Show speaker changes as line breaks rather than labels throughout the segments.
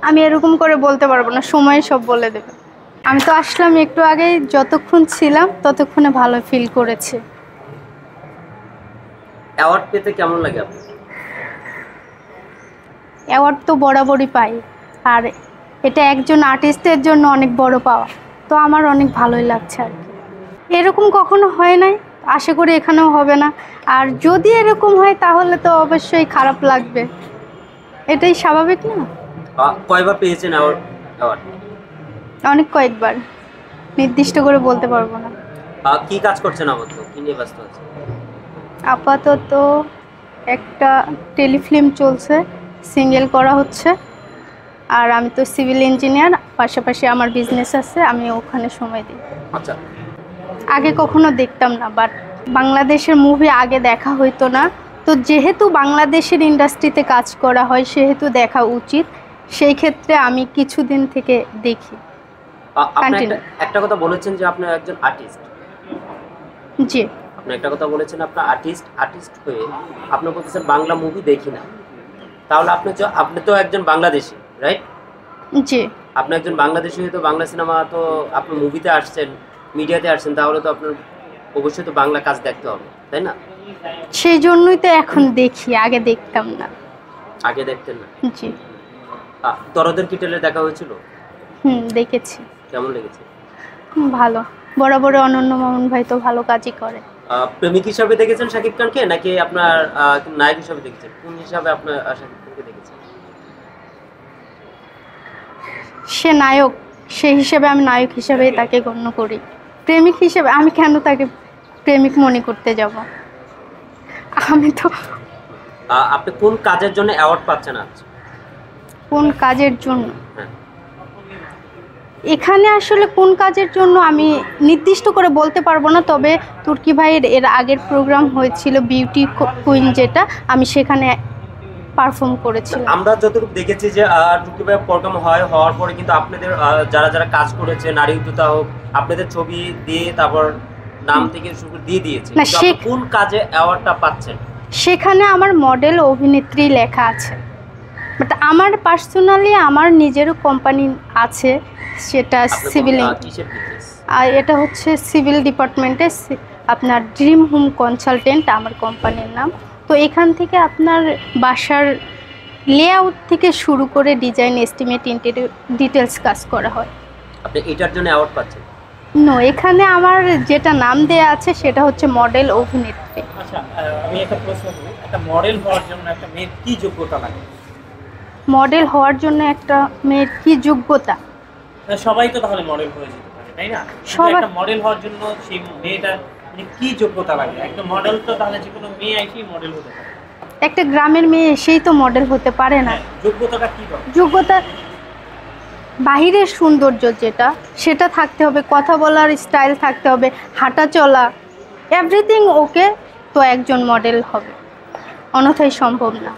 আমি এরকম করে বলতে পারবো না, সময় সব বলে দেবে। আমি তো আসলাম একটু আগে, যতক্ষণ ছিলাম ততক্ষণে ভালো ফিল করেছি।
অ্যাওয়ার্ড পেতে কেমন লাগে আপনার?
অ্যাওয়ার্ড তো বরাবরই পাই, আর এটা একজন আর্টিস্টের জন্য অনেক বড় পাওয়া, তো আমার অনেক ভালোই লাগছে আর কি। এরকম কখনো হয় নাই, আশা করি এখানেও হবে না। আর যদি এরকম হয় তাহলে তো অবশ্যই খারাপ লাগবে, এটাই স্বাভাবিক না?
কয়বার পেয়েছেন অ্যাওয়ার্ড?
অনেক কয়েকবার, নির্দিষ্ট করে বলতে পারবো না।
কি কাজ করছেন আপাতত, কি নিয়ে ব্যস্ত আছেন?
আপাতত একটা টেলিফিল্ম চলছে, সিঙ্গেল করা হচ্ছে। আর আমি তো সিভিল ইঞ্জিনিয়ার, পাশাপাশি আমার বিজনেস আছে, আমি ওখানে সময় দিই।
আচ্ছা।
আগে কখনো দেখতাম না, বাট বাংলাদেশের মুভি আগে দেখা হইতো না, তো যেহেতু বাংলাদেশের ইন্ডাস্ট্রিতে কাজ করা হয় সেহেতু দেখা উচিত, সেই ক্ষেত্রে আমি কিছুদিন থেকে দেখি।
আপনি একটা কথা বলেছেন যে আপনি একজন আর্টিস্ট।
জি।
আপনি একটা কথা বলেছেন আপনার আর্টিস্ট হয়ে আপনি বলতেছেন বাংলা মুভি দেখি না, তাহলে আপনি তো একজন বাংলাদেশী, রাইট?
জি।
আপনি একজন বাংলাদেশী হয়ে তো বাংলা সিনেমা তো আপনি মুভিতে আসছেন, মিডিয়াতে আসছেন, তাহলে তো আপনার অবশ্যই তো বাংলা কাজ দেখতে হবে, তাই না?
সেই জন্যই তো এখন দেখি, আগে দেখতাম না।
আগে দেখতেন না?
জি।
তরদের কি টেলে দেখা হয়েছিল?
দেখেছি।
কেমন লেগেছে?
ভালো, বরাবর অনন্য মামুন ভাই তো ভালো কাজই করে।
প্রেমিক হিসাবে দেখেছেন শাকিব খানকে, নাকি আপনার নায়ক হিসাবে দেখেছেন? কোন হিসাবে আপনার শাকিব খানকে দেখেছেন?
সে নায়ক, সেই হিসেবে আমি নায়ক হিসেবেই তাকে গণ্য করি। প্রেমিক হিসেবে আমি কেন তাকে প্রেমিক মনে করতে যাব? আমি তো
আপনি কোন কাজের জন্য অ্যাওয়ার্ড পাচ্ছেন আজ?
কোন কাজের জন্য?
হ্যাঁ।
এখানে আসলে কোন কাজের জন্য আমি নির্দিষ্ট করে বলতে পারবো না, তবে তুর্কি ভাইয়ের এর আগের প্রোগ্রাম হয়েছিল বিউটি কুইন, যেটা আমি সেখানে পারফর্ম করেছিলাম।
আমরা যতটুকু দেখেছি যে তুর্কি ভাইয়ের প্রোগ্রাম হওয়ার পরে কিন্তু আপনাদের যারা কাজ করেছে, নারী উদ্যোক্তা হোক, আপনাদের ছবি দিয়ে তারপর নাম থেকে শুরু দিয়ে দিয়েছে। কোন কাজে অ্যাওয়ার্ডটা পাচ্ছেন?
সেখানে আমার মডেল অভিনেত্রী লেখা আছে, বাট আমার পার্সোনালি আমার নিজেরও কোম্পানি আছে, সেটা সিভিল, আর এটা হচ্ছে সিভিল ডিপার্টমেন্টে আপনার ড্রিম হোম কনসালটেন্ট আমার কোম্পানির নাম। তো এখান থেকে আপনার বাসার লেআউট থেকে শুরু করে ডিজাইন, এস্টিমেট, ইন্টেরিয়র ডিটেলস কাজ করা হয়।
আপনি এটার জন্য অ্যাওয়ার্ড পাচ্ছেন?
নো, এখানে আমার যেটা নাম দেয়া আছে সেটা হচ্ছে মডেল অভিনেত্রী।
আচ্ছা, আমি একটা প্রশ্ন করি, একটা মডেল হওয়ার জন্য একটা মেয়ের কি যোগ্যতা লাগে?
মডেল হওয়ার জন্য একটা মেয়ের কি যোগ্যতা?
সবাই তো তাহলে মডেল হয়ে যেতে পারে, তাই না? একটা মডেল হওয়ার জন্য সেই মেয়েটার কি যোগ্যতা লাগে? একটা মডেল তো তাহলে যে কোনো মেয়ে এসেই মডেল হতে পারে।
একটা গ্রামের মেয়ে এসেই তো মডেল হতে পারে না।
যোগ্যতাটা কি দরকার?
যোগ্যতা বাহিরের সৌন্দর্য যেটা, সেটা থাকতে হবে, কথা বলার স্টাইল থাকতে হবে, হাঁটা চলা, এভরিথিং ওকে, তো একজন মডেল হবে, অন্যথায় সম্ভব না।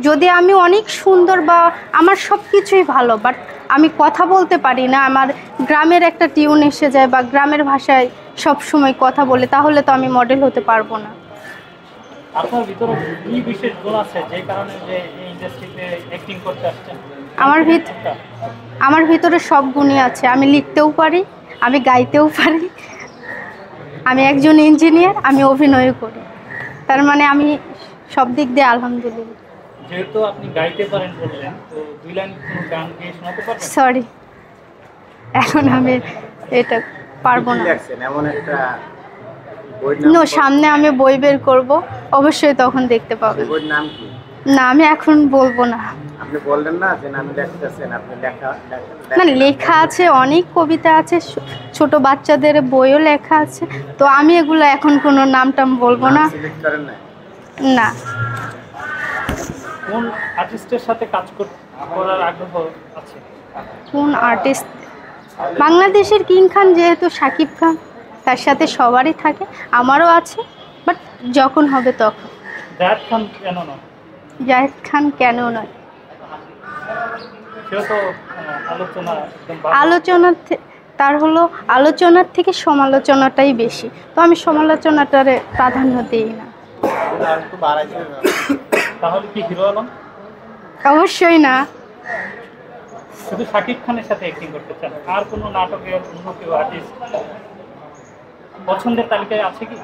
যদি আমি অনেক সুন্দর বা আমার সব কিছুই ভালো, বাট আমি কথা বলতে পারি না, আমার গ্রামের একটা টিউন এসে যায় বা গ্রামের ভাষায় সব সময় কথা বলে, তাহলে তো আমি মডেল হতে পারবো না।
আপনার ভিতরে কি বিশেষ গুণ আছে যে কারণে যে এই ইন্ডাস্ট্রিতে অ্যাক্টিং করতে আসছেন?
আমার ভিতরে সব গুণই আছে। আমি লিখতেও পারি, আমি গাইতেও পারি, আমি একজন ইঞ্জিনিয়ার, আমি অভিনয়ও করি, তার মানে আমি সব দিক দিয়ে আলহামদুলিল্লাহ।
যেহেতু আপনি গাইতে পারেন বললেন, তো দুই লাইন কোনো গান গেয়ে শোনাতে পারবেন?
সরি, এখন আমি এটা পারবো না।
এমন একটা
সামনে আমি বই বের করব, অবশ্যই তখন দেখতে পাবেন।
বইয়ের নাম কি?
না, আমি এখন বলবো না।
আপনি বললেন না যে নাম লিখতেছেন, আপনি
না, লেখা আছে, অনেক কবিতা আছে, ছোট বাচ্চাদের বইও লেখা আছে, তো আমি এগুলো এখন কোনো নামটাম বলবো না।
সিলেক্ট করেন না?
না।
কোন আর্টিস্টের সাথে কাজ করার আগ্রহ আছে?
কোন আর্টিস্ট? বাংলাদেশের কিং খান, যেহেতু শাকিব খান, তার সাথে সবারই থাকে, আমারও আছে, বাট যখন হবে তখন।
জায়েদ খান কেন নয়?
জায়েদ খান কেন নয়? তার হলো আলোচনার থেকে সমালোচনাটাই বেশি, তো আমি সমালোচনাটারে প্রাধান্য দিই না।
তাহলে কি হিরো আলম?
অবশ্যই না।
শুধু শাকিব খানের সাথে অ্যাক্টিং করতে চান, আর কোনো নাটকের অন্য কেউ আর্টিস্ট পছন্দের তালিকায় আছে কি?